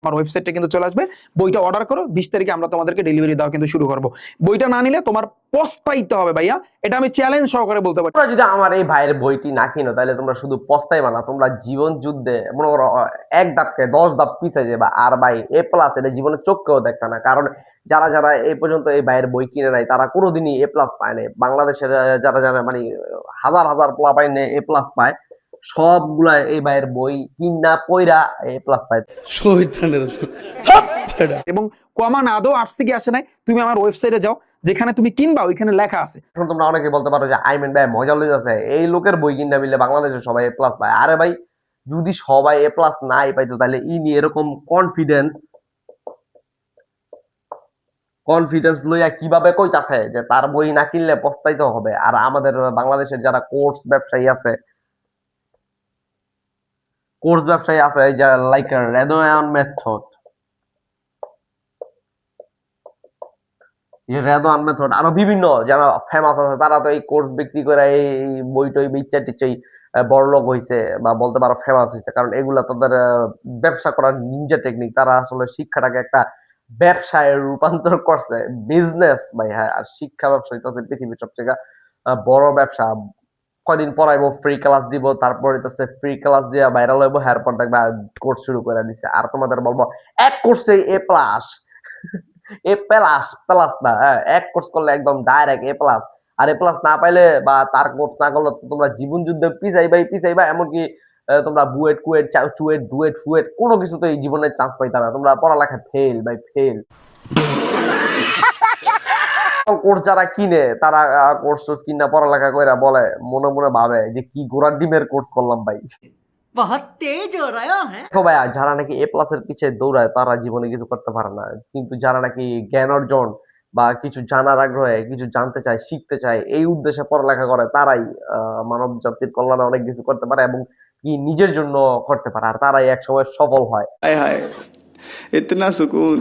আমার ওয়েবসাইটে কিন্তু চলে আসবে, বইটা অর্ডার করো, 20 তারিখে আমরা তোমাদেরকে ডেলিভারি দেওয়া কিন্তু শুরু করব। বইটা না নিলে তোমার পস্তাইতে হবে ভাইয়া, এটা আমি চ্যালেঞ্জ সহকারে বলতে পারি। তোমরা যদি আমার এই ভাইয়ের বইটি না কিনো তাহলে তোমরা শুধু পস্তাইবা না, তোমরা জীবন যুদ্ধে মনে করো এক ধাপকে 10 ধাপ পিছিয়ে যাবে। আর ভাই এ প্লাস এটা জীবনে চোখকেও দেখবে না, কারণ যারা যারা এই পর্যন্ত এই ভাইয়ের বই কিনে নাই তারা কোনোদিনই এ প্লাস পায় নাই। বাংলাদেশের যারা যারা মানে হাজার হাজার পোলা পাইনে এ প্লাস পায়, সবগুলা এই ভাইয়ের বই কিনা পইরা এ প্লাস পায়। এবং কমান আদৌ আসছে কি আসে নাই, তুমি আমার ওয়েবসাইটে যাও, যেখানে তুমি কিনবা ওইখানে লেখা আছে। এখন তোমরা অনেকে বলতে পারো যে আইমেন ভাই মজা লইতেছে, এই লোকের বই কিনা মিলে বাংলাদেশে সবাই এ প্লাস পায়। আরে ভাই যদি সবাই এ প্লাস নাই পাইতো তাহলে ইনি এরকম কনফিডেন্স লইয়া কিভাবে কইতাছে যে তার বই না কিনলে পস্তাইতে হবে। আর আমাদের বাংলাদেশের যারা কোর্স ব্যবসায়ী আছে এই যে like Redwan method, Redwan method আরো বিভিন্ন যারা ফেমাস আছে তারা তো এই কোর্স বিক্রি করে এই বই টই বিচ্চা টিচ্চাই বড়লোক হইছে বা বলতে পারো ফেমাস হইছে, কারণ এগুলা তাদের ব্যবসা করার নিনজা টেকনিক। তারা আসলে শিক্ষাটাকে একটা ব্যবসায় রূপান্তর করছে, বিজনেস ভাই। হ্যাঁ, আর শিক্ষা ব্যবসা হইতেছে পৃথিবীর সবচেয়ে বড় ব্যবসা। কয়দিন পড়াইবো, ফ্রি ক্লাস দিব, তারপর হইতেছে ফ্রি ক্লাস দিয়া ভাইরাল হইবো, এরপর দেখবা কোর্স শুরু করে দিছে। আর তোমাদের বলবো এক কোর্সে এ প্লাস, এ প্লাস প্লাস না, হ্যাঁ এক কোর্স করলে একদম ডাইরেক্ট এ প্লাস। আর এ প্লাস না পাইলে বা তার কোর্স না করলে তোমরা জীবন যুদ্ধে পিছাইবা, এমনকি তোমরা বুয়েট কুয়েট চুয়েট ডুয়েট ফুয়েট কোনো কিছুতে এই জীবনের চান্স পাইতা না, তোমরা পড়ালেখা ফেল ভাই ফেল। কোর্স যারা কিনে তারা কোর্স টোর্স কিনা পড়ালেখা কইরা বলে মনে মনে ভাবে যে কি গোড়ার ডিমের কোর্স করলাম ভাই। बहुत तेज हो रहा है। দেখো ভাইয়া, যারা নাকি এ প্লাস এর পিছে দৌড়ায় তারা জীবনে কিছু করতে পারে না, কিন্তু যারা নাকি জ্ঞান অর্জন বা কিছু জানার আগ্রহে কিছু জানতে চায়, শিখতে চায়, এই উদ্দেশ্যে পড়ালেখা করে তারাই মানব জাতির কল্যাণে অনেক কিছু করতে পারে এবং কি নিজের জন্য করতে পারে, আর তারাই একসময় সফল হয়। हाय हाय इतना सुकून।